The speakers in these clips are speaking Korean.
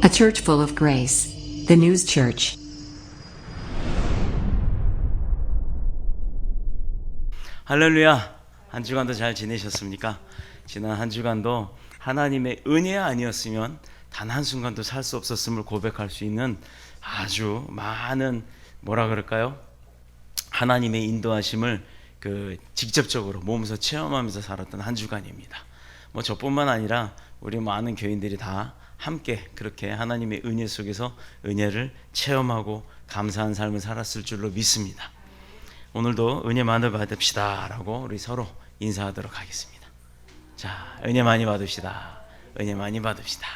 A church full of grace. The News Church. 할렐루야. 한 주간도 잘 지내셨습니까? 지난 한 주간도 하나님의 은혜 아니었으면 단 한순간도 살 수 없었음을 고백할 수 있는 아주 많은 뭐라 그럴까요? 하나님의 인도하심을 직접적으로 몸소 체험하면서 살았던 한 주간입니다. 뭐 저뿐만 아니라 우리 많은 교인들이 다 함께 그렇게 하나님의 은혜 속에서 은혜를 체험하고 감사한 삶을 살았을 줄로 믿습니다. 오늘도 은혜 많이 받읍시다 라고 우리 서로 인사하도록 하겠습니다. 자, 은혜 많이 받읍시다. 은혜 많이 받읍시다.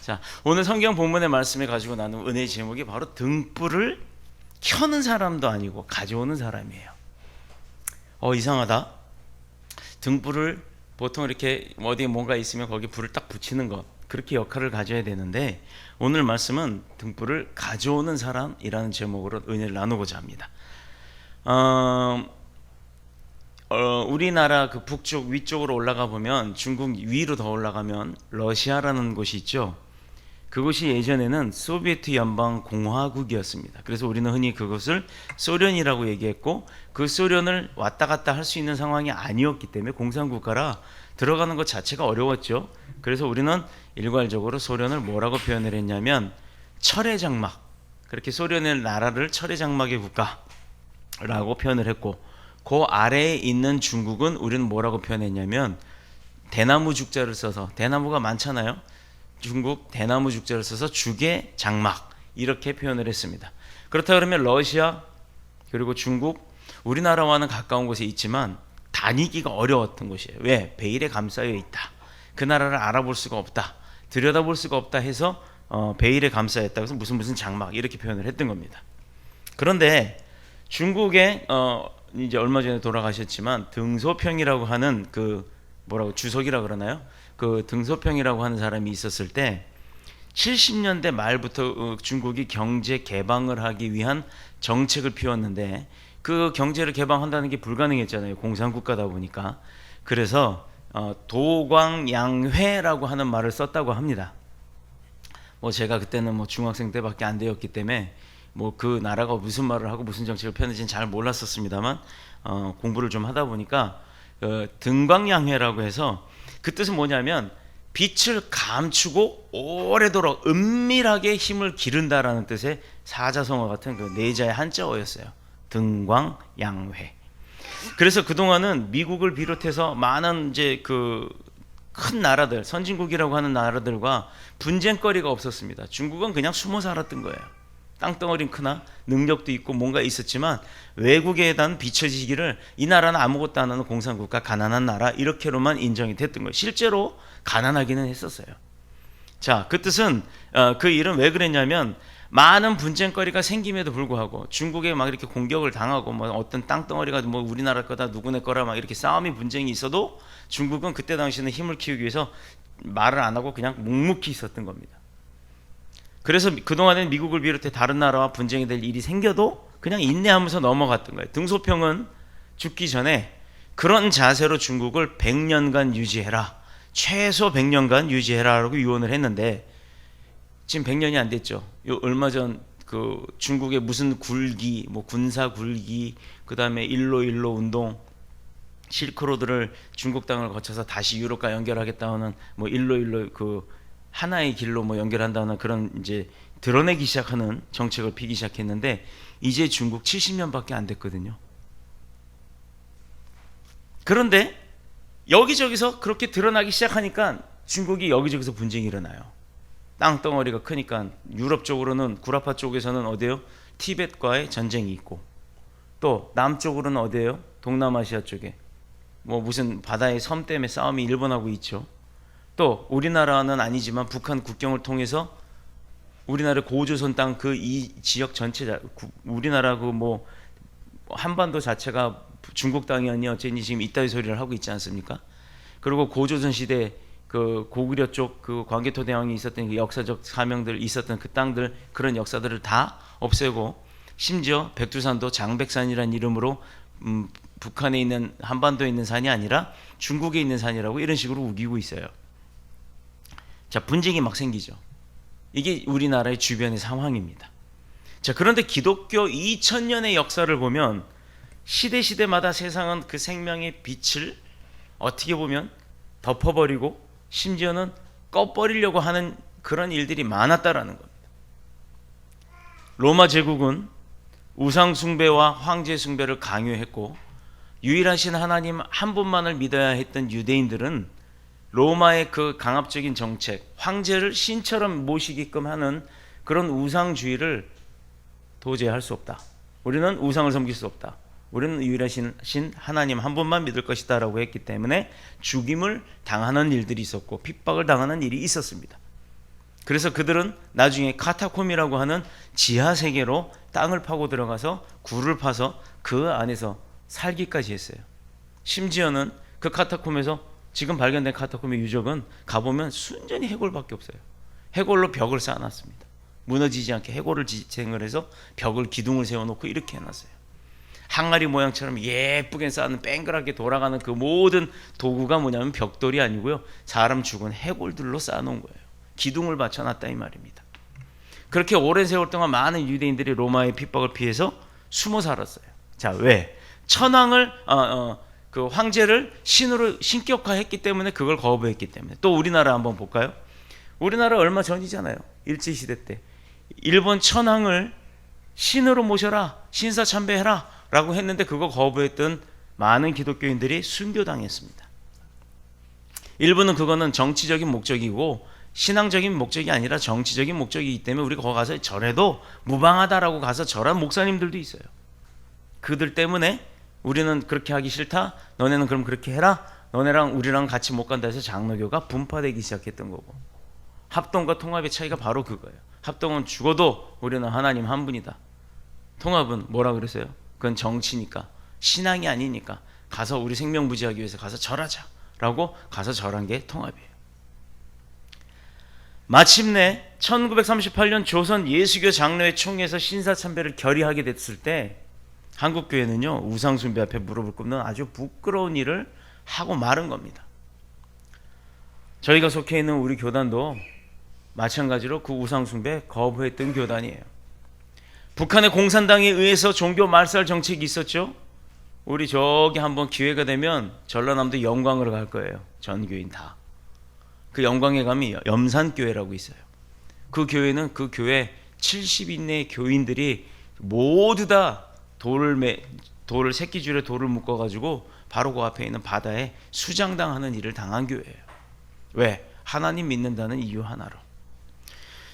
자, 오늘 성경 본문의 말씀에 가지고 나눈 은혜의 제목이 바로 등불을 켜는 사람도 아니고 가져오는 사람이에요. 이상하다. 등불을 보통 이렇게 어디에 뭔가 있으면 거기 불을 딱 붙이는 것, 그렇게 역할을 가져야 되는데 오늘 말씀은 등불을 가져오는 사람이라는 제목으로 은혜를 나누고자 합니다. 우리나라 그 북쪽 위쪽으로 올라가 보면 중국 위로 더 올라가면 러시아라는 곳이 있죠. 그곳이 예전에는 소비에트 연방 공화국이었습니다. 그래서 우리는 흔히 그것을 소련이라고 얘기했고, 그 소련을 왔다 갔다 할 수 있는 상황이 아니었기 때문에 공산국가라 들어가는 것 자체가 어려웠죠. 그래서 우리는 일괄적으로 소련을 뭐라고 표현을 했냐면 철의 장막, 그렇게 소련의 나라를 철의 장막의 국가라고 표현을 했고, 그 아래에 있는 중국은 우리는 뭐라고 표현했냐면 대나무 죽자를 써서, 대나무가 많잖아요. 중국 대나무 죽자를 써서 죽의 장막, 이렇게 표현을 했습니다. 그렇다 그러면 러시아 그리고 중국, 우리나라와는 가까운 곳에 있지만 다니기가 어려웠던 곳이에요. 왜? 베일에 감싸여 있다. 그 나라를 알아볼 수가 없다, 들여다볼 수가 없다 해서 베일에 감싸여 있다. 그래서 무슨 장막, 이렇게 표현을 했던 겁니다. 그런데 중국에 이제 얼마 전에 돌아가셨지만 등소평이라고 하는 주석이라고 그러나요? 그 등소평이라고 하는 사람이 있었을 때 70년대 말부터 중국이 경제 개방을 하기 위한 정책을 피웠는데, 그 경제를 개방한다는 게 불가능했잖아요. 공산국가다 보니까. 그래서 도광양회라고 하는 말을 썼다고 합니다. 제가 그때는 중학생 때밖에 안 되었기 때문에 그 나라가 무슨 말을 하고 무슨 정책을 펴는지는 잘 몰랐었습니다만, 공부를 좀 하다 보니까 등광양회라고 해서 그 뜻은 뭐냐면 빛을 감추고 오래도록 은밀하게 힘을 기른다라는 뜻의 사자성어 같은 그 네자의 한자어였어요. 등광양회. 그래서 그동안은 미국을 비롯해서 많은 이제 큰 나라들, 선진국이라고 하는 나라들과 분쟁거리가 없었습니다. 중국은 그냥 숨어 살았던 거예요. 땅덩어리는 크나 능력도 있고 뭔가 있었지만 외국에 대한 비춰지기를 이 나라는 아무것도 안 하는 공산국가, 가난한 나라, 이렇게로만 인정이 됐던 거예요. 실제로 가난하기는 했었어요. 자, 그 뜻은 그 일은 왜 그랬냐면 많은 분쟁거리가 생김에도 불구하고 중국에 막 이렇게 공격을 당하고 어떤 땅덩어리가 우리나라 거다 누구네 거라 막 이렇게 싸움이 분쟁이 있어도 중국은 그때 당시에는 힘을 키우기 위해서 말을 안 하고 그냥 묵묵히 있었던 겁니다. 그래서 그동안엔 미국을 비롯해 다른 나라와 분쟁이 될 일이 생겨도 그냥 인내하면서 넘어갔던 거예요. 등소평은 죽기 전에 그런 자세로 중국을 100년간 유지해라, 최소 100년간 유지해라라고 유언을 했는데 지금 100년이 안 됐죠. 얼마 전 중국의 무슨 굴기, 군사 굴기, 그 다음에 일로 운동, 실크로드를 중국 땅을 거쳐서 다시 유럽과 연결하겠다는 일로 하나의 길로 연결한다는 그런 이제 드러내기 시작하는 정책을 피기 시작했는데 이제 중국 70년밖에 안 됐거든요. 그런데 여기저기서 그렇게 드러나기 시작하니까 중국이 여기저기서 분쟁이 일어나요. 땅덩어리가 크니까 유럽 쪽으로는 구라파 쪽에서는 어디예요? 티벳과의 전쟁이 있고, 또 남쪽으로는 어디예요? 동남아시아 쪽에 무슨 바다의 섬 때문에 싸움이 일본하고 있죠. 또 우리나라는 아니지만 북한 국경을 통해서 우리나라 고조선 땅 이 지역 전체, 우리나라 한반도 자체가 중국 땅이었니 어쨌니 지금 이따위 소리를 하고 있지 않습니까? 그리고 고조선 시대 고구려 쪽 광개토 대왕이 있었던 그 역사적 사명들 있었던 그 땅들, 그런 역사들을 다 없애고, 심지어 백두산도 장백산이라는 이름으로 북한에 있는, 한반도에 있는 산이 아니라 중국에 있는 산이라고 이런 식으로 우기고 있어요. 자, 분쟁이 막 생기죠. 이게 우리나라의 주변의 상황입니다. 자, 그런데 기독교 2000년의 역사를 보면 시대마다 세상은 그 생명의 빛을 어떻게 보면 덮어버리고 심지어는 꺼버리려고 하는 그런 일들이 많았다라는 겁니다. 로마 제국은 우상 숭배와 황제 숭배를 강요했고, 유일하신 하나님 한 분만을 믿어야 했던 유대인들은 로마의 그 강압적인 정책, 황제를 신처럼 모시게끔 하는 그런 우상주의를 도저히 할 수 없다. 우리는 우상을 섬길 수 없다. 우리는 유일하신 하나님 한 분만 믿을 것이다 라고 했기 때문에 죽임을 당하는 일들이 있었고 핍박을 당하는 일이 있었습니다. 그래서 그들은 나중에 카타콤이라고 하는 지하 세계로 땅을 파고 들어가서 굴을 파서 그 안에서 살기까지 했어요. 심지어는 그 카타콤에서 지금 발견된 카타콤의 유적은 가보면 순전히 해골밖에 없어요. 해골로 벽을 쌓아놨습니다. 무너지지 않게 해골을 지탱을 해서 벽을 기둥을 세워놓고 이렇게 해놨어요. 항아리 모양처럼 예쁘게 쌓는 뺑그랗게 돌아가는 그 모든 도구가 뭐냐면 벽돌이 아니고요, 사람 죽은 해골들로 쌓아놓은 거예요. 기둥을 받쳐놨다 이 말입니다. 그렇게 오랜 세월 동안 많은 유대인들이 로마의 핍박을 피해서 숨어 살았어요. 자, 왜? 천황을 그 황제를 신으로 신격화했기 때문에, 그걸 거부했기 때문에. 또 우리나라 한번 볼까요? 우리나라 얼마 전이잖아요. 일제시대 때 일본 천황을 신으로 모셔라, 신사참배해라 라고 했는데 그거 거부했던 많은 기독교인들이 순교당했습니다. 일본은 그거는 정치적인 목적이고 신앙적인 목적이 아니라 정치적인 목적이기 때문에 우리가 거기 가서 절해도 무방하다라고 가서 절한 목사님들도 있어요. 그들 때문에 우리는 그렇게 하기 싫다, 너네는 그럼 그렇게 해라, 너네랑 우리랑 같이 못 간다 해서 장로교가 분파되기 시작했던 거고, 합동과 통합의 차이가 바로 그거예요. 합동은 죽어도 우리는 하나님 한 분이다. 통합은 뭐라 그랬어요? 그건 정치니까, 신앙이 아니니까 가서 우리 생명 부지하기 위해서 가서 절하자 라고 가서 절한 게 통합이에요. 마침내 1938년 조선 예수교 장로회 총회에서 신사참배를 결의하게 됐을 때 한국교회는요, 우상숭배 앞에 무릎을 꿇는 아주 부끄러운 일을 하고 마른 겁니다. 저희가 속해 있는 우리 교단도 마찬가지로 그 우상숭배 거부했던 교단이에요. 북한의 공산당에 의해서 종교 말살 정책이 있었죠. 우리 저기 한번 기회가 되면 전라남도 영광으로 갈 거예요. 전교인 다. 그 영광에 가면 염산교회라고 있어요. 그 교회는 그 교회 70 이내의 교인들이 모두 다 돌을 새끼줄에 돌을 묶어가지고 바로 그 앞에 있는 바다에 수장당하는 일을 당한 교회예요. 왜? 하나님 믿는다는 이유 하나로.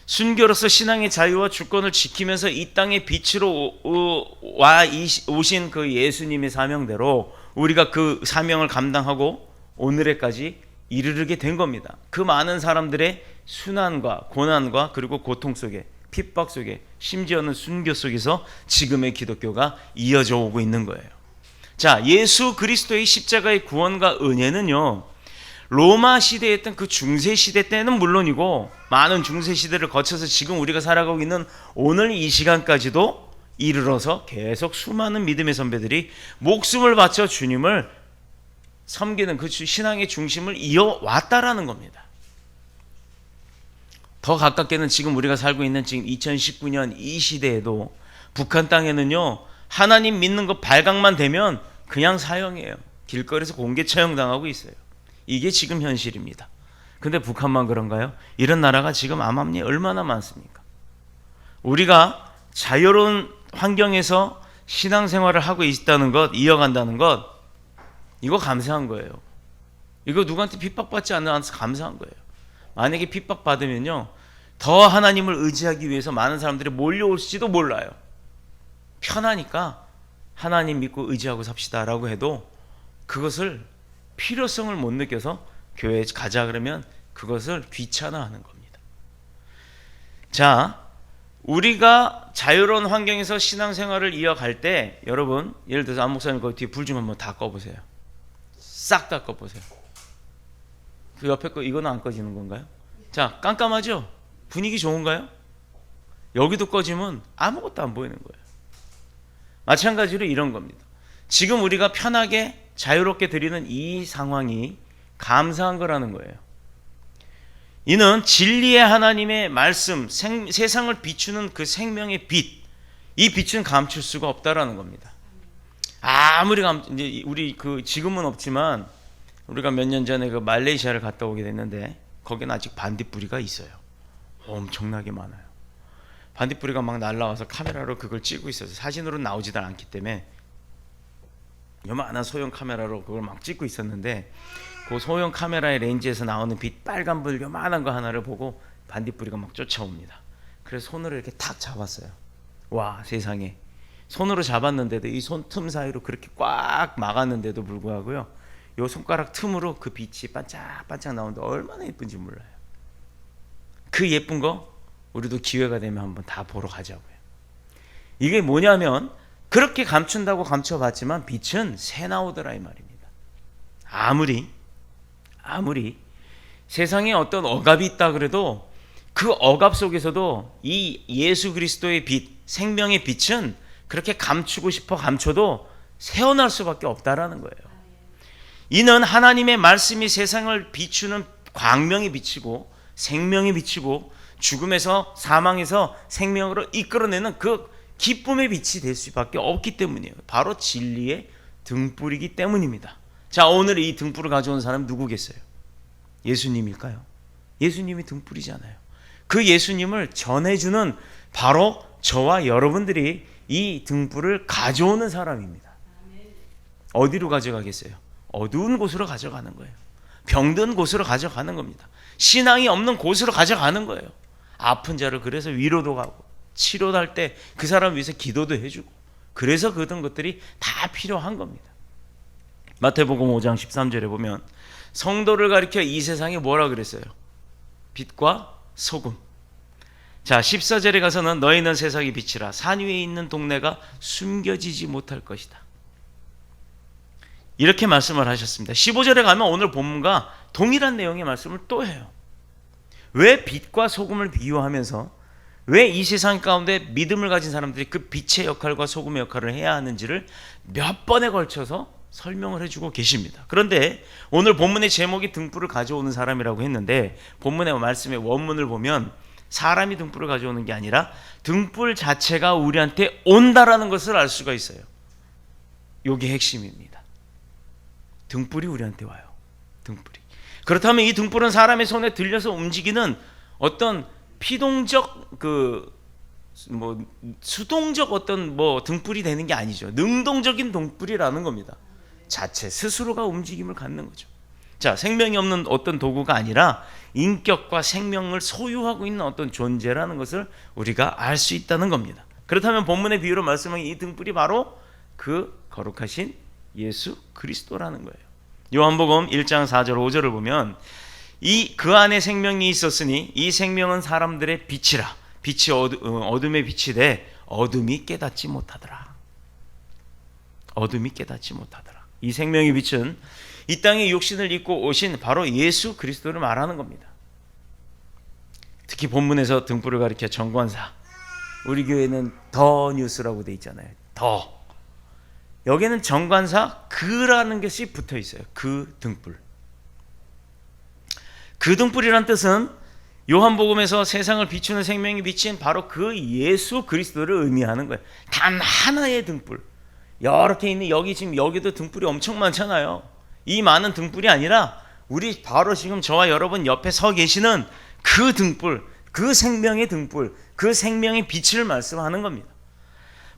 순교로서 신앙의 자유와 주권을 지키면서 이 땅의 빛으로 오신 그 예수님의 사명대로 우리가 그 사명을 감당하고 오늘에까지 이르게 된 겁니다. 그 많은 사람들의 순환과 고난과 그리고 고통 속에, 핍박 속에, 심지어는 순교 속에서 지금의 기독교가 이어져 오고 있는 거예요. 자, 예수 그리스도의 십자가의 구원과 은혜는요, 로마 시대에 했던 그 중세 시대 때는 물론이고 많은 중세 시대를 거쳐서 지금 우리가 살아가고 있는 오늘 이 시간까지도 이르러서 계속 수많은 믿음의 선배들이 목숨을 바쳐 주님을 섬기는 그 신앙의 중심을 이어왔다라는 겁니다. 더 가깝게는 지금 우리가 살고 있는 지금 2019년 이 시대에도 북한 땅에는요, 하나님 믿는 거 발각만 되면 그냥 사형이에요. 길거리에서 공개 처형당하고 있어요. 이게 지금 현실입니다. 근데 북한만 그런가요? 이런 나라가 지금 암암리에 얼마나 많습니까? 우리가 자유로운 환경에서 신앙생활을 하고 있다는 것, 이어간다는 것, 이거 감사한 거예요. 이거 누구한테 핍박받지 않아서 감사한 거예요. 만약에 핍박받으면요, 더 하나님을 의지하기 위해서 많은 사람들이 몰려올지도 몰라요. 편하니까 하나님 믿고 의지하고 삽시다라고 해도 그것을 필요성을 못 느껴서 교회에 가자 그러면 그것을 귀찮아하는 겁니다. 자, 우리가 자유로운 환경에서 신앙생활을 이어갈 때 여러분, 예를 들어서 안 목사님 그 뒤에 불 좀 한번 다 꺼보세요. 싹 다 꺼보세요. 그 옆에 거 이거는 안 꺼지는 건가요? 자, 깜깜하죠? 분위기 좋은가요? 여기도 꺼지면 아무것도 안 보이는 거예요. 마찬가지로 이런 겁니다. 지금 우리가 편하게 자유롭게 드리는 이 상황이 감사한 거라는 거예요. 이는 진리의 하나님의 말씀, 세상을 비추는 그 생명의 빛, 이 빛은 감출 수가 없다라는 겁니다. 아무리 이제 우리 지금은 없지만 우리가 몇 년 전에 그 말레이시아를 갔다 오게 됐는데 거기는 아직 반딧불이가 있어요. 엄청나게 많아요. 반딧불이가 막 날라와서 카메라로 그걸 찍고 있어서 사진으로 나오지도 않기 때문에 요만한 소형 카메라로 그걸 막 찍고 있었는데 그 소형 카메라의 렌즈에서 나오는 빛 빨간불 요만한 거 하나를 보고 반딧불이가 막 쫓아옵니다. 그래서 손으로 이렇게 탁 잡았어요. 와, 세상에. 손으로 잡았는데도 이 손 틈 사이로 그렇게 꽉 막았는데도 불구하고요, 요 손가락 틈으로 그 빛이 반짝반짝 나오는데 얼마나 예쁜지 몰라요. 그 예쁜 거 우리도 기회가 되면 한번 다 보러 가자고요. 이게 뭐냐면 그렇게 감춘다고 감춰봤지만 빛은 새 나오더라 이 말입니다. 아무리 세상에 어떤 억압이 있다 그래도 그 억압 속에서도 이 예수 그리스도의 빛, 생명의 빛은 그렇게 감추고 싶어 감춰도 새어날 수밖에 없다라는 거예요. 이는 하나님의 말씀이 세상을 비추는 광명이 비치고 생명이 비치고 죽음에서 사망에서 생명으로 이끌어내는 그 기쁨의 빛이 될 수밖에 없기 때문이에요. 바로 진리의 등불이기 때문입니다. 자, 오늘 이 등불을 가져온 사람 누구겠어요? 예수님일까요? 예수님이 등불이잖아요. 그 예수님을 전해주는 바로 저와 여러분들이 이 등불을 가져오는 사람입니다. 어디로 가져가겠어요? 어두운 곳으로 가져가는 거예요. 병든 곳으로 가져가는 겁니다. 신앙이 없는 곳으로 가져가는 거예요. 아픈 자를 그래서 위로도 가고 치료할 때 그 사람 위해서 기도도 해주고 그래서 그런 것들이 다 필요한 겁니다. 마태복음 5장 13절에 보면 성도를 가리켜 이 세상에 뭐라 그랬어요? 빛과 소금. 자, 14절에 가서는 너희는 세상의 빛이라 산 위에 있는 동네가 숨겨지지 못할 것이다. 이렇게 말씀을 하셨습니다. 15절에 가면 오늘 본문과 동일한 내용의 말씀을 또 해요. 왜 빛과 소금을 비유하면서 왜 이 세상 가운데 믿음을 가진 사람들이 그 빛의 역할과 소금의 역할을 해야 하는지를 몇 번에 걸쳐서 설명을 해주고 계십니다. 그런데 오늘 본문의 제목이 등불을 가져오는 사람이라고 했는데 본문의 말씀의 원문을 보면 사람이 등불을 가져오는 게 아니라 등불 자체가 우리한테 온다라는 것을 알 수가 있어요. 이게 핵심입니다. 등불이 우리한테 와요. 등불이. 그렇다면 이 등불은 사람의 손에 들려서 움직이는 어떤 피동적 수동적 어떤 등불이 되는 게 아니죠. 능동적인 등불이라는 겁니다. 자체 스스로가 움직임을 갖는 거죠. 자, 생명이 없는 어떤 도구가 아니라 인격과 생명을 소유하고 있는 어떤 존재라는 것을 우리가 알 수 있다는 겁니다. 그렇다면 본문의 비유로 말씀한 이 등불이 바로 그 거룩하신 예수 그리스도라는 거예요. 요한복음 1장 4절 5절을 보면 그 안에 생명이 있었으니 이 생명은 사람들의 빛이라. 빛이 어둠의 빛이 돼 어둠이 깨닫지 못하더라. 어둠이 깨닫지 못하더라. 이 생명의 빛은 이 땅에 육신을 입고 오신 바로 예수 그리스도를 말하는 겁니다. 특히 본문에서 등불을 가리켜 정관사, 우리 교회는 더 뉴스라고 돼 있잖아요. 더. 여기는 정관사 그라는 것이 붙어 있어요. 그 등불. 그 등불이란 뜻은 요한복음에서 세상을 비추는 생명이 비친 바로 그 예수 그리스도를 의미하는 거예요. 단 하나의 등불. 여러 개 있는 여기도 등불이 엄청 많잖아요. 이 많은 등불이 아니라 우리 바로 지금 저와 여러분 옆에 서 계시는 그 등불, 그 생명의 등불, 그 생명의 빛을 말씀하는 겁니다.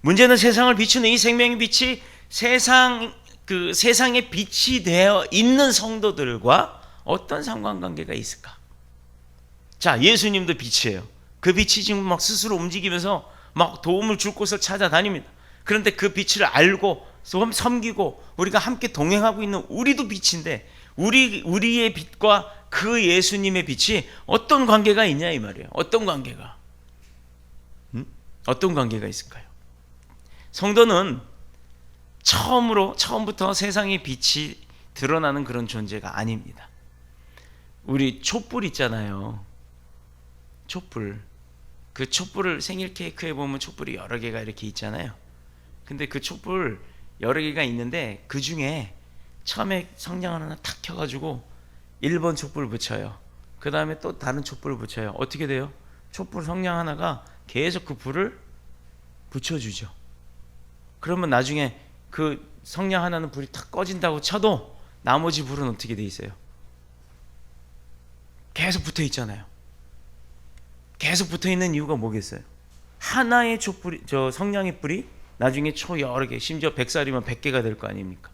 문제는 세상을 비추는 이 생명의 빛이 세상에 빛이 되어 있는 성도들과 어떤 상관관계가 있을까? 자, 예수님도 빛이에요. 그 빛이 지금 막 스스로 움직이면서 막 도움을 줄 곳을 찾아다닙니다. 그런데 그 빛을 알고 섬기고 우리가 함께 동행하고 있는 우리도 빛인데 우리의 빛과 그 예수님의 빛이 어떤 관계가 있냐 이 말이에요. 어떤 관계가? 어떤 관계가 있을까요? 성도는 처음부터 세상의 빛이 드러나는 그런 존재가 아닙니다. 우리 촛불 있잖아요. 촛불. 그 촛불을 생일 케이크에 보면 촛불이 여러 개가 이렇게 있잖아요. 근데 그 촛불 여러 개가 있는데 그 중에 처음에 성냥 하나 탁 켜가지고 1번 촛불 붙여요. 그 다음에 또 다른 촛불을 붙여요. 어떻게 돼요? 촛불 성냥 하나가 계속 그 불을 붙여주죠. 그러면 나중에 그 성냥 하나는 불이 탁 꺼진다고 쳐도 나머지 불은 어떻게 돼 있어요? 계속 붙어 있잖아요. 계속 붙어 있는 이유가 뭐겠어요? 하나의 촛불이, 저 성냥의 불이 나중에 초 여러 개, 심지어 100살이면 100개가 될 거 아닙니까?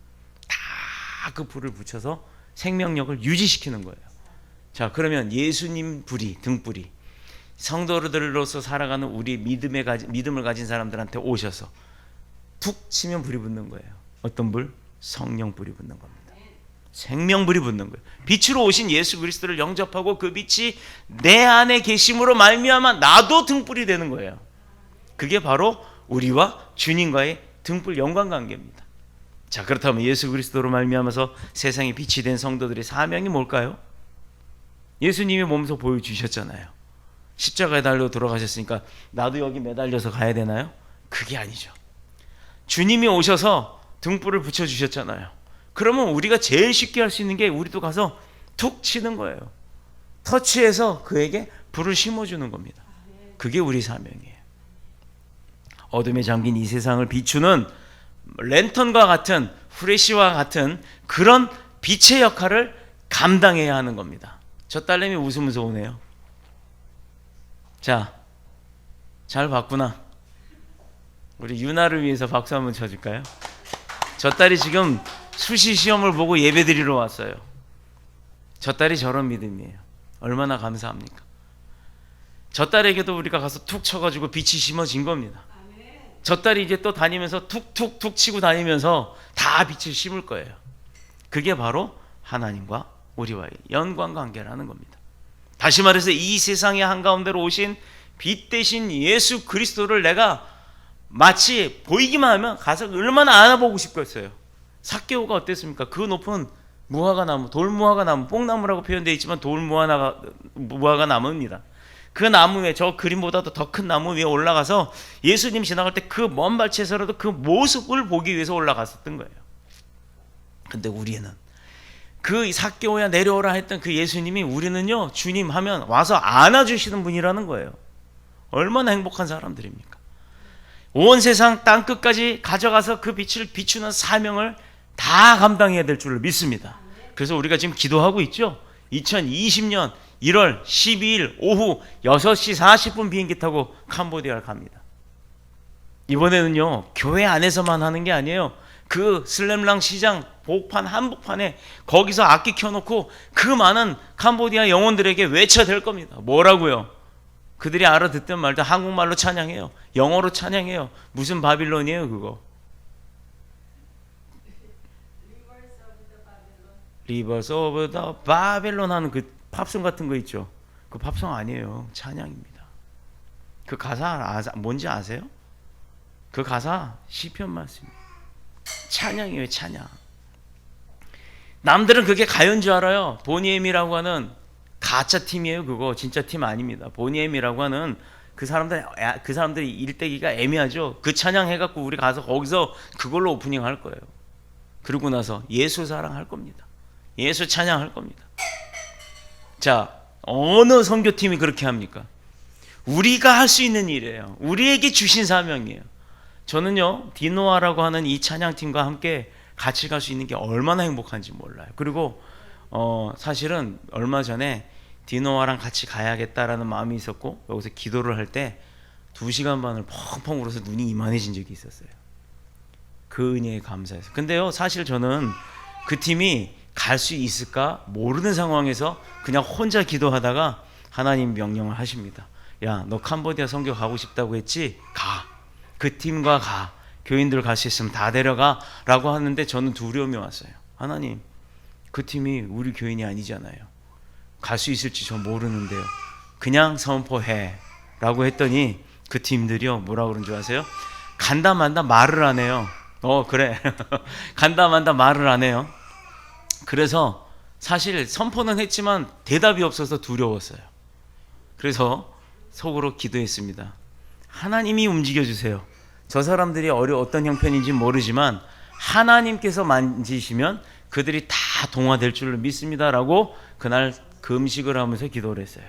다 그 불을 붙여서 생명력을 유지시키는 거예요. 자, 그러면 예수님 불이, 등불이 성도들로서 살아가는 우리 믿음을 가진 사람들한테 오셔서 툭 치면 불이 붙는 거예요. 어떤 불? 성령 불이 붙는 겁니다. 생명불이 붙는 거예요. 빛으로 오신 예수 그리스도를 영접하고 그 빛이 내 안에 계심으로 말미암아 나도 등불이 되는 거예요. 그게 바로 우리와 주님과의 등불 연관관계입니다. 자, 그렇다면 예수 그리스도로 말미암아서 세상에 빛이 된 성도들의 사명이 뭘까요? 예수님이 몸소 보여주셨잖아요. 십자가에 달려 돌아가셨으니까 나도 여기 매달려서 가야 되나요? 그게 아니죠. 주님이 오셔서 등불을 붙여주셨잖아요. 그러면 우리가 제일 쉽게 할 수 있는 게 우리도 가서 툭 치는 거예요. 터치해서 그에게 불을 심어주는 겁니다. 그게 우리 사명이에요. 어둠에 잠긴 이 세상을 비추는 랜턴과 같은, 후레쉬와 같은 그런 빛의 역할을 감당해야 하는 겁니다. 저 딸내미 웃으면서 오네요. 자, 잘 봤구나. 우리 유나를 위해서 박수 한번 쳐줄까요? 저 딸이 지금 수시 시험을 보고 예배 드리러 왔어요. 저 딸이 저런 믿음이에요. 얼마나 감사합니까? 저 딸에게도 우리가 가서 툭 쳐가지고 빛이 심어진 겁니다. 저 딸이 이제 또 다니면서 툭툭툭 치고 다니면서 다 빛을 심을 거예요. 그게 바로 하나님과 우리와의 연관관계라는 겁니다. 다시 말해서 이 세상의 한가운데로 오신 빛 대신 예수 그리스도를 내가 마치 보이기만 하면 가서 얼마나 안아보고 싶겠어요. 삭개오가 어땠습니까? 그 높은 무화과 나무, 돌무화과 나무, 뽕나무라고 표현되어 있지만 돌무화과 나무입니다. 그 나무 위에, 저 그림보다도 더 큰 나무 위에 올라가서 예수님 지나갈 때 그 먼 발치에서라도 그 모습을 보기 위해서 올라갔었던 거예요. 근데 우리는 그 삭개오야 내려오라 했던 그 예수님이, 우리는요 주님 하면 와서 안아주시는 분이라는 거예요. 얼마나 행복한 사람들입니까? 온 세상 땅끝까지 가져가서 그 빛을 비추는 사명을 다 감당해야 될 줄을 믿습니다. 그래서 우리가 지금 기도하고 있죠. 2020년 1월 12일 오후 6시 40분 비행기 타고 캄보디아를 갑니다. 이번에는요 교회 안에서만 하는 게 아니에요. 그 슬램랑 시장 복판 한복판에 거기서 악기 켜놓고 그 많은 캄보디아 영혼들에게 외쳐댈 겁니다. 뭐라고요? 그들이 알아듣든 말든 한국말로 찬양해요. 영어로 찬양해요. 무슨 바빌론이에요 그거? 리버스 오브 더 바빌론 하는 그 팝송 같은 거 있죠. 그 팝송 아니에요. 찬양입니다. 그 가사 뭔지 아세요? 그 가사 시편 말씀입니다. 찬양이에요. 찬양. 남들은 그게 가요인 줄 알아요. 보니엠이라고 하는 가짜 팀이에요. 그거 진짜 팀 아닙니다. 보니엠이라고 하는 그 사람들이 일대기가 애매하죠. 그 찬양 해갖고 우리 가서 거기서 그걸로 오프닝 할 거예요. 그러고 나서 예수 사랑할 겁니다. 예수 찬양할 겁니다. 자, 어느 선교팀이 그렇게 합니까? 우리가 할 수 있는 일이에요. 우리에게 주신 사명이에요. 저는요 디노아라고 하는 이 찬양팀과 함께 같이 갈 수 있는 게 얼마나 행복한지 몰라요. 그리고 사실은 얼마 전에 디노아랑 같이 가야겠다라는 마음이 있었고, 여기서 기도를 할 때 2시간 반을 펑펑 울어서 눈이 이만해진 적이 있었어요. 그 은혜에 감사해서. 근데요 사실 저는 그 팀이 갈 수 있을까 모르는 상황에서 그냥 혼자 기도하다가 하나님 명령을 하십니다. 야, 너 캄보디아 선교 가고 싶다고 했지? 가. 그 팀과 가. 교인들 갈 수 있으면 다 데려가 라고 하는데 저는 두려움이 왔어요. 하나님, 그 팀이 우리 교인이 아니잖아요. 갈 수 있을지 저 모르는데요. 그냥 선포해 라고 했더니 그 팀들이요 뭐라 그런 줄 아세요? 간다 만다 말을 안 해요. 그래. 간다 만다 말을 안 해요. 그래서 사실 선포는 했지만 대답이 없어서 두려웠어요. 그래서 속으로 기도했습니다. 하나님이 움직여주세요. 저 사람들이 어떤 형편인지 모르지만 하나님께서 만지시면 그들이 다 동화될 줄을 믿습니다라고 그날 금식을 하면서 기도를 했어요.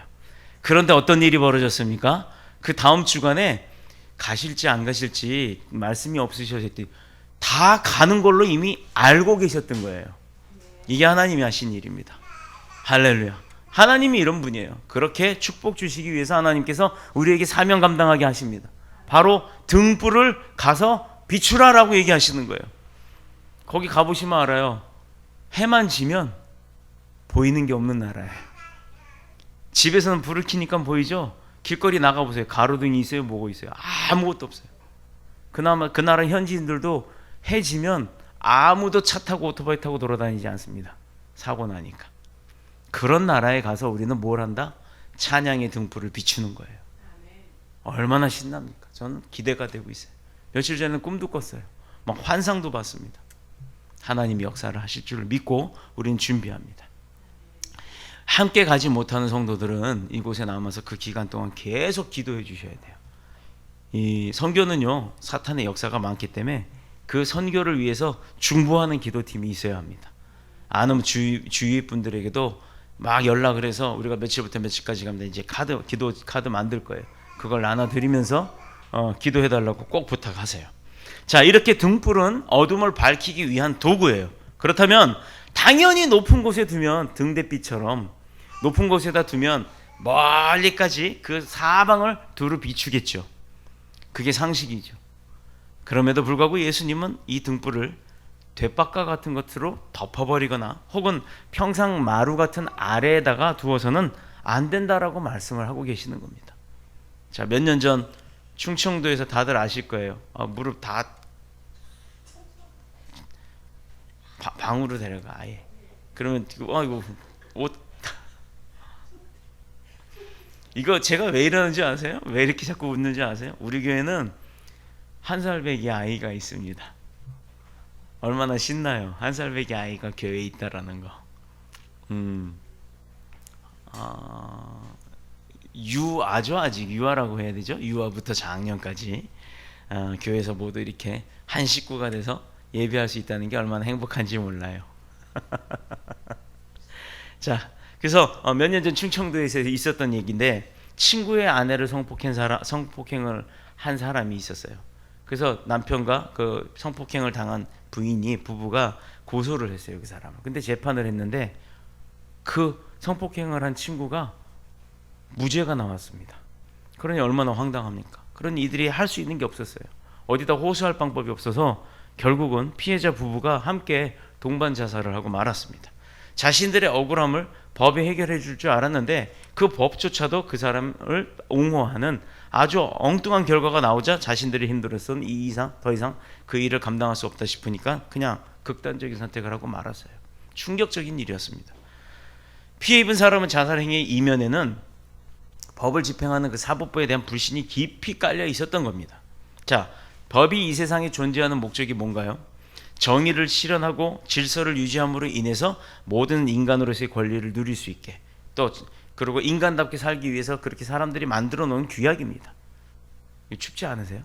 그런데 어떤 일이 벌어졌습니까? 그 다음 주간에 가실지 안 가실지 말씀이 없으셨더니 다 가는 걸로 이미 알고 계셨던 거예요. 이게 하나님이 하신 일입니다. 할렐루야. 하나님이 이런 분이에요. 그렇게 축복 주시기 위해서 하나님께서 우리에게 사명 감당하게 하십니다. 바로 등불을 가서 비추라라고 얘기하시는 거예요. 거기 가보시면 알아요. 해만 지면 보이는 게 없는 나라예요. 집에서는 불을 켜니까 보이죠? 길거리 나가보세요. 가로등이 있어요? 뭐가 있어요? 아무것도 없어요. 그나마 그 나라 현지인들도 해지면 아무도 차 타고 오토바이 타고 돌아다니지 않습니다. 사고 나니까. 그런 나라에 가서 우리는 뭘 한다? 찬양의 등불을 비추는 거예요. 얼마나 신납니까? 저는 기대가 되고 있어요. 며칠 전에 꿈도 꿨어요. 막 환상도 봤습니다. 하나님이 역사를 하실 줄 믿고 우리는 준비합니다. 함께 가지 못하는 성도들은 이곳에 남아서 그 기간 동안 계속 기도해 주셔야 돼요. 이 선교는요, 사탄의 역사가 많기 때문에 그 선교를 위해서 중보하는 기도팀이 있어야 합니다. 아는 주위 분들에게도 막 연락을 해서 우리가 며칠부터 며칠까지 가면 이제 기도 카드 만들 거예요. 그걸 나눠드리면서 기도해달라고 꼭 부탁하세요. 자, 이렇게 등불은 어둠을 밝히기 위한 도구예요. 그렇다면 당연히 높은 곳에 두면 등대빛처럼 높은 곳에다 두면 멀리까지 그 사방을 두루 비추겠죠. 그게 상식이죠. 그럼에도 불구하고 예수님은 이 등불을 돛박과 같은 것으로 덮어버리거나 혹은 평상 마루 같은 아래에다가 두어서는 안 된다라고 말씀을 하고 계시는 겁니다. 자, 몇 년 전 충청도에서 다들 아실 거예요. 무릎 다 방으로 데려가 아예. 그러면 이거 옷 이거 제가 왜 이러는지 아세요? 왜 이렇게 자꾸 웃는지 아세요? 우리 교회는 한 살배기 아이가 있습니다. 얼마나 신나요? 한 살배기 아이가 교회에 있다라는 거. 유아죠. 아직 유아라고 해야 되죠. 유아부터 장년까지 교회에서 모두 이렇게 한 식구가 돼서 예배할 수 있다는 게 얼마나 행복한지 몰라요. 자, 그래서 몇 년 전 충청도에서 있었던 얘기인데 친구의 아내를 성폭행을 한 사람이 있었어요. 그래서 남편과 그 성폭행을 당한 부부가 고소를 했어요, 그 사람을. 근데 재판을 했는데 그 성폭행을 한 친구가 무죄가 나왔습니다. 그러니 얼마나 황당합니까? 그러니 이들이 할 수 있는 게 없었어요. 어디다 호소할 방법이 없어서 결국은 피해자 부부가 함께 동반 자살을 하고 말았습니다. 자신들의 억울함을 법이 해결해 줄 줄 알았는데 그 법조차도 그 사람을 옹호하는 아주 엉뚱한 결과가 나오자 자신들이 힘들었던 더 이상 그 일을 감당할 수 없다 싶으니까 그냥 극단적인 선택을 하고 말았어요. 충격적인 일이었습니다. 피해 입은 사람은 자살 행위의 이면에는 법을 집행하는 그 사법부에 대한 불신이 깊이 깔려 있었던 겁니다. 자, 법이 이 세상에 존재하는 목적이 뭔가요? 정의를 실현하고 질서를 유지함으로 인해서 모든 인간으로서의 권리를 누릴 수 있게, 또 그리고 인간답게 살기 위해서 그렇게 사람들이 만들어 놓은 규약입니다. 춥지 않으세요?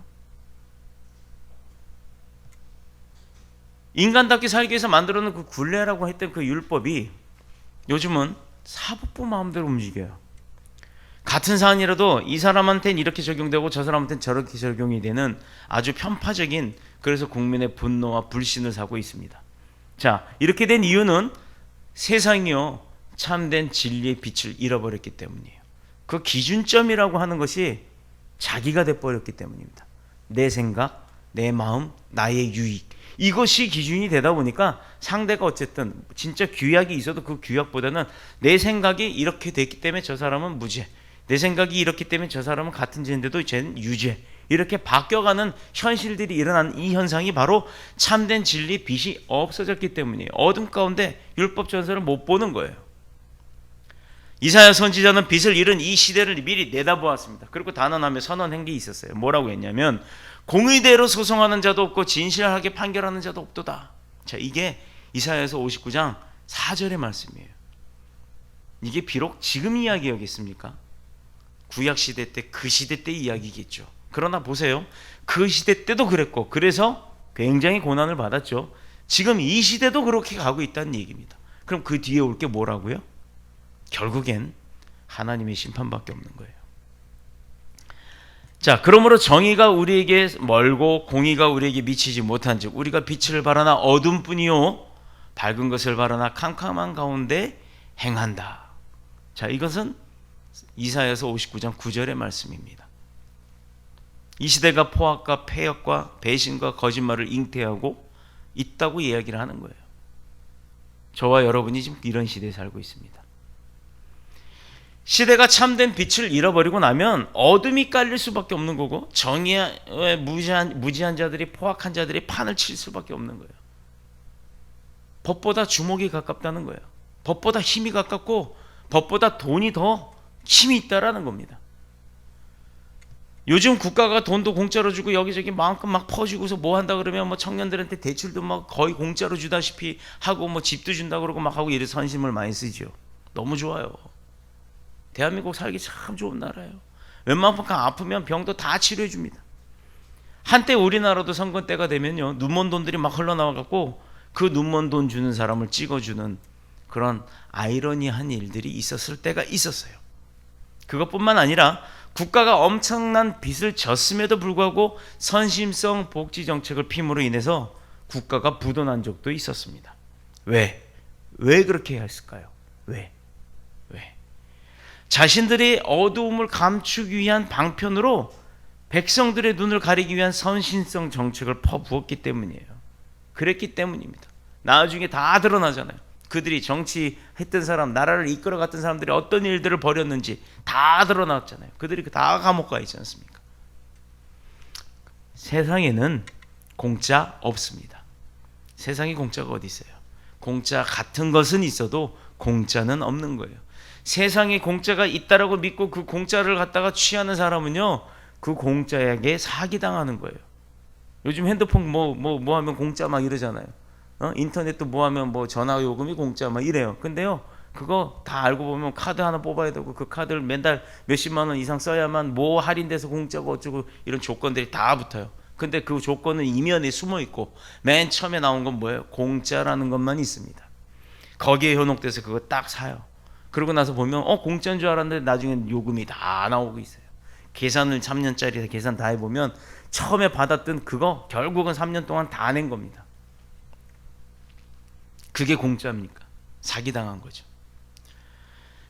인간답게 살기 위해서 만들어 놓은 그 굴레라고 했던 그 율법이 요즘은 사법부 마음대로 움직여요. 같은 사안이라도 이 사람한테는 이렇게 적용되고 저 사람한테는 저렇게 적용이 되는 아주 편파적인, 그래서 국민의 분노와 불신을 사고 있습니다. 자, 이렇게 된 이유는 세상이요 참된 진리의 빛을 잃어버렸기 때문이에요. 그 기준점이라고 하는 것이 자기가 돼버렸기 때문입니다. 내 생각, 내 마음, 나의 유익, 이것이 기준이 되다 보니까 상대가 어쨌든 진짜 규약이 있어도 그 규약보다는 내 생각이 이렇게 됐기 때문에 저 사람은 무죄, 내 생각이 이렇기 때문에 저 사람은 같은 죄인데도 쟤는 유죄, 이렇게 바뀌어가는 현실들이 일어난 이 현상이 바로 참된 진리 빛이 없어졌기 때문이에요. 어둠 가운데 율법 전설을 못 보는 거예요. 이사야 선지자는 빛을 잃은 이 시대를 미리 내다보았습니다. 그리고 단언하며 선언한 게 있었어요. 뭐라고 했냐면 공의대로 소송하는 자도 없고 진실하게 판결하는 자도 없도다. 자, 이게 이사야서 59장 4절의 말씀이에요. 이게 비록 지금 이야기였겠습니까? 구약 시대 때, 그 시대 때 이야기겠죠. 그러나 보세요. 그 시대 때도 그랬고 그래서 굉장히 고난을 받았죠. 지금 이 시대도 그렇게 가고 있다는 얘기입니다. 그럼 그 뒤에 올 게 뭐라고요? 결국엔 하나님의 심판밖에 없는 거예요. 자, 그러므로 정의가 우리에게 멀고 공의가 우리에게 미치지 못한즉 우리가 빛을 바라나 어둠뿐이요 밝은 것을 바라나 캄캄한 가운데 행한다. 자, 이것은 이사야서 59장 9절의 말씀입니다. 이 시대가 포악과 패역과 배신과 거짓말을 잉태하고 있다고 이야기를 하는 거예요. 저와 여러분이 지금 이런 시대에 살고 있습니다. 시대가 참된 빛을 잃어버리고 나면 어둠이 깔릴 수밖에 없는 거고 정의에 무지한 자들이 포악한 자들이 판을 칠 수밖에 없는 거예요. 법보다 주먹이 가깝다는 거예요. 법보다 힘이 가깝고 법보다 돈이 더 힘이 있다라는 겁니다. 요즘 국가가 돈도 공짜로 주고 여기저기 마음껏 막 퍼주고서 뭐 한다 그러면 뭐 청년들한테 대출도 막 거의 공짜로 주다시피 하고 뭐 집도 준다 그러고 막 하고 이래 선심을 많이 쓰죠. 너무 좋아요. 대한민국 살기 참 좋은 나라예요. 웬만큼 아프면 병도 다 치료해 줍니다. 한때 우리나라도 선거 때가 되면요 눈먼 돈들이 막 흘러나와 갖고 그 눈먼 돈 주는 사람을 찍어주는 그런 아이러니한 일들이 있었을 때가 있었어요. 그것뿐만 아니라 국가가 엄청난 빚을 졌음에도 불구하고 선심성 복지 정책을 핌으로 인해서 국가가 부도난 적도 있었습니다. 왜 그렇게 했을까요? 왜? 자신들의 어두움을 감추기 위한 방편으로 백성들의 눈을 가리기 위한 선심성 정책을 퍼부었기 때문이에요. 그랬기 때문입니다. 나중에 다 드러나잖아요. 그들이 정치했던 사람, 나라를 이끌어갔던 사람들이 어떤 일들을 벌였는지 다 드러났잖아요. 그들이 다 감옥 가 있지 않습니까? 세상에는 공짜 없습니다. 세상에 공짜가 어디 있어요? 공짜 같은 것은 있어도 공짜는 없는 거예요. 세상에 공짜가 있다라고 믿고 그 공짜를 갖다가 취하는 사람은요, 그 공짜에게 사기당하는 거예요. 요즘 핸드폰 뭐 하면 공짜 막 이러잖아요. 인터넷도 뭐 하면 뭐 전화 요금이 공짜 막 이래요. 근데요, 그거 다 알고 보면 카드 하나 뽑아야 되고 그 카드를 매달 몇십만 원 이상 써야만 뭐 할인돼서 공짜고 어쩌고 이런 조건들이 다 붙어요. 근데 그 조건은 이면에 숨어 있고 맨 처음에 나온 건 뭐예요? 공짜라는 것만 있습니다. 거기에 현혹돼서 그거 딱 사요. 그러고 나서 보면 공짜인 줄 알았는데 나중엔 요금이 다 나오고 있어요. 계산을 3년짜리 계산 다 해보면 처음에 받았던 그거 결국은 3년 동안 다 낸 겁니다. 그게 공짜입니까? 사기당한 거죠.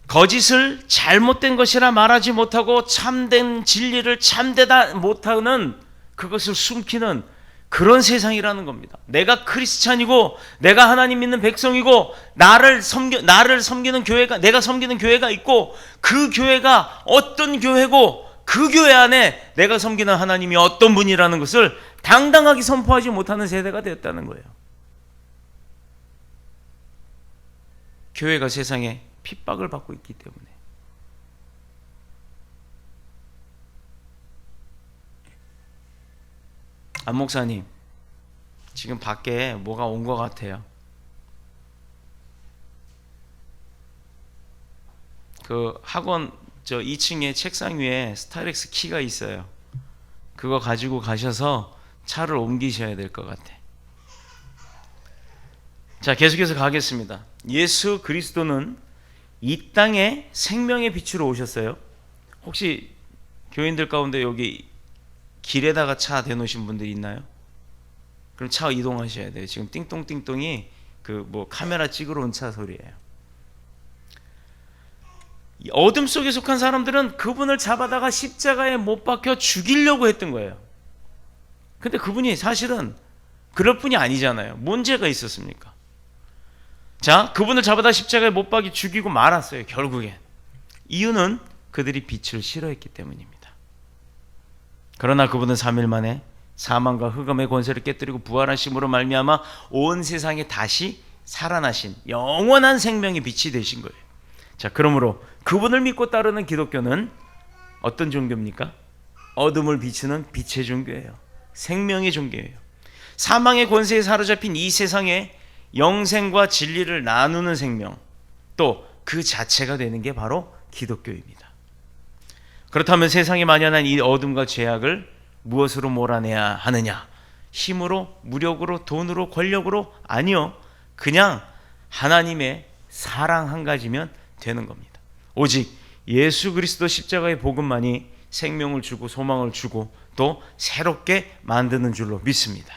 거짓을 잘못된 것이라 말하지 못하고 참된 진리를 참되다 못하는 그것을 숨기는 그런 세상이라는 겁니다. 내가 크리스찬이고 내가 하나님 믿는 백성이고 나를 섬기는 교회가, 내가 섬기는 교회가 있고 그 교회가 어떤 교회고 그 교회 안에 내가 섬기는 하나님이 어떤 분이라는 것을 당당하게 선포하지 못하는 세대가 되었다는 거예요. 교회가 세상에 핍박을 받고 있기 때문에. 안 목사님, 지금 밖에 뭐가 온 것 같아요. 그 학원 저 2층에 책상 위에 스타렉스 키가 있어요. 그거 가지고 가셔서 차를 옮기셔야 될 것 같아. 자, 계속해서 가겠습니다. 예수 그리스도는 이 땅에 생명의 빛으로 오셨어요. 혹시 교인들 가운데 여기 길에다가 차 대놓으신 분들이 있나요? 그럼 차 이동하셔야 돼요. 지금 띵똥띵똥이 그 뭐 카메라 찍으러 온 차 소리예요. 어둠 속에 속한 사람들은 그분을 잡아다가 십자가에 못 박혀 죽이려고 했던 거예요. 근데 그분이 사실은 그럴 뿐이 아니잖아요. 문제가 있었습니까? 자, 그분을 잡아다 십자가에 못 박이 죽이고 말았어요. 결국엔 이유는 그들이 빛을 싫어했기 때문입니다. 그러나 그분은 3일 만에 사망과 흑암의 권세를 깨뜨리고 부활하심으로 말미암아 온 세상에 다시 살아나신 영원한 생명의 빛이 되신 거예요. 자, 그러므로 그분을 믿고 따르는 기독교는 어떤 종교입니까? 어둠을 비추는 빛의 종교예요. 생명의 종교예요. 사망의 권세에 사로잡힌 이 세상에 영생과 진리를 나누는 생명, 또 그 자체가 되는 게 바로 기독교입니다. 그렇다면 세상에 만연한 이 어둠과 죄악을 무엇으로 몰아내야 하느냐? 힘으로, 무력으로, 돈으로, 권력으로? 아니요. 그냥 하나님의 사랑 한 가지면 되는 겁니다. 오직 예수 그리스도 십자가의 복음만이 생명을 주고 소망을 주고 또 새롭게 만드는 줄로 믿습니다.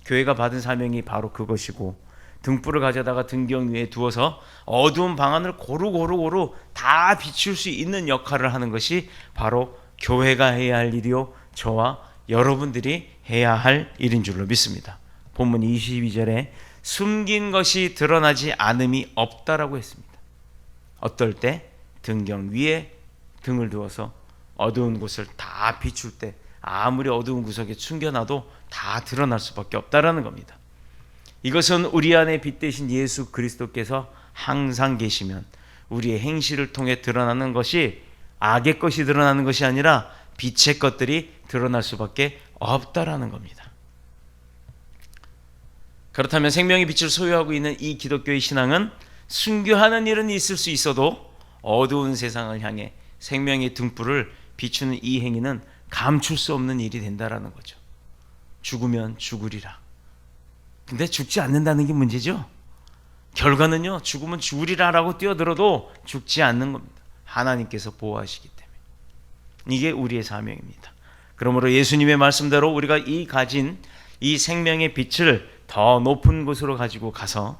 교회가 받은 사명이 바로 그것이고, 등불을 가져다가 등경 위에 두어서 어두운 방 안을 고루고루 다 비출 수 있는 역할을 하는 것이 바로 교회가 해야 할 일이요, 저와 여러분들이 해야 할 일인 줄로 믿습니다. 본문 22절에 숨긴 것이 드러나지 않음이 없다라고 했습니다. 어떨 때? 등경 위에 등을 두어서 어두운 곳을 다 비출 때 아무리 어두운 구석에 숨겨놔도 다 드러날 수밖에 없다라는 겁니다. 이것은 우리 안에 빛 대신 예수 그리스도께서 항상 계시면 우리의 행실을 통해 드러나는 것이 악의 것이 드러나는 것이 아니라 빛의 것들이 드러날 수밖에 없다라는 겁니다. 그렇다면 생명의 빛을 소유하고 있는 이 기독교의 신앙은 순교하는 일은 있을 수 있어도 어두운 세상을 향해 생명의 등불을 비추는 이 행위는 감출 수 없는 일이 된다라는 거죠. 죽으면 죽으리라. 근데 죽지 않는다는 게 문제죠. 결과는요, 죽으면 죽으리라라고 뛰어들어도 죽지 않는 겁니다. 하나님께서 보호하시기 때문에. 이게 우리의 사명입니다. 그러므로 예수님의 말씀대로 우리가 가진 이 생명의 빛을 더 높은 곳으로 가지고 가서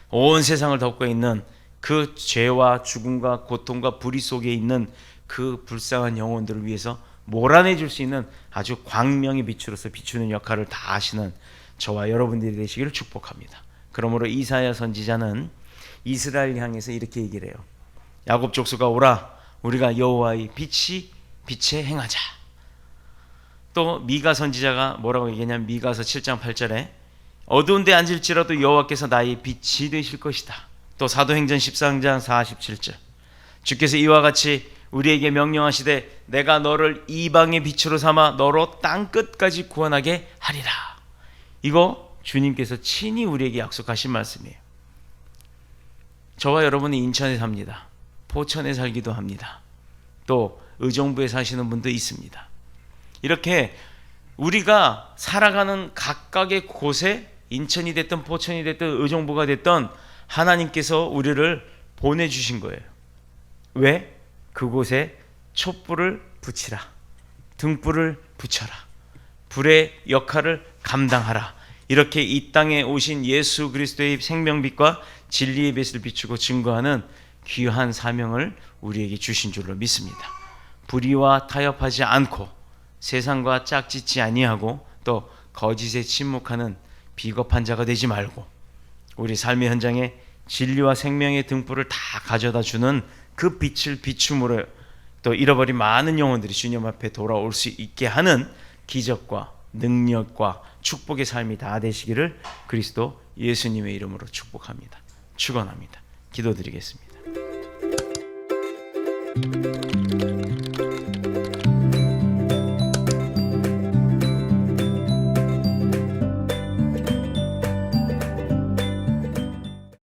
온 세상을 덮고 있는 그 죄와 죽음과 고통과 불의 속에 있는 그 불쌍한 영혼들을 위해서 몰아내 줄 수 있는 아주 광명의 빛으로서 비추는 역할을 다 하시는 저와 여러분들이 되시기를 축복합니다. 그러므로 이사야 선지자는 이스라엘 향해서 이렇게 얘기를 해요. 야곱 족속아 오라, 우리가 여호와의 빛에 행하자. 또 미가 선지자가 뭐라고 얘기하냐면 미가서 7장 8절에 어두운 데 앉을지라도 여호와께서 나의 빛이 되실 것이다. 또 사도행전 13장 47절 주께서 이와 같이 우리에게 명령하시되 내가 너를 이방의 빛으로 삼아 너로 땅끝까지 구원하게 하리라. 이거 주님께서 친히 우리에게 약속하신 말씀이에요. 저와 여러분이 인천에 삽니다. 포천에 살기도 합니다. 또 의정부에 사시는 분도 있습니다. 이렇게 우리가 살아가는 각각의 곳에 인천이 됐든 포천이 됐든 의정부가 됐든 하나님께서 우리를 보내주신 거예요. 왜? 그곳에 촛불을 붙이라, 등불을 붙여라, 불의 역할을 감당하라. 이렇게 이 땅에 오신 예수 그리스도의 생명빛과 진리의 빛을 비추고 증거하는 귀한 사명을 우리에게 주신 줄로 믿습니다. 불의와 타협하지 않고 세상과 짝짓지 아니하고 또 거짓에 침묵하는 비겁한 자가 되지 말고 우리 삶의 현장에 진리와 생명의 등불을 다 가져다 주는 그 빛을 비춤으로 또 잃어버린 많은 영혼들이 주님 앞에 돌아올 수 있게 하는 기적과 능력과 축복의 삶이 다 되시기를 그리스도 예수님의 이름으로 축복합니다. 축원합니다. 기도드리겠습니다.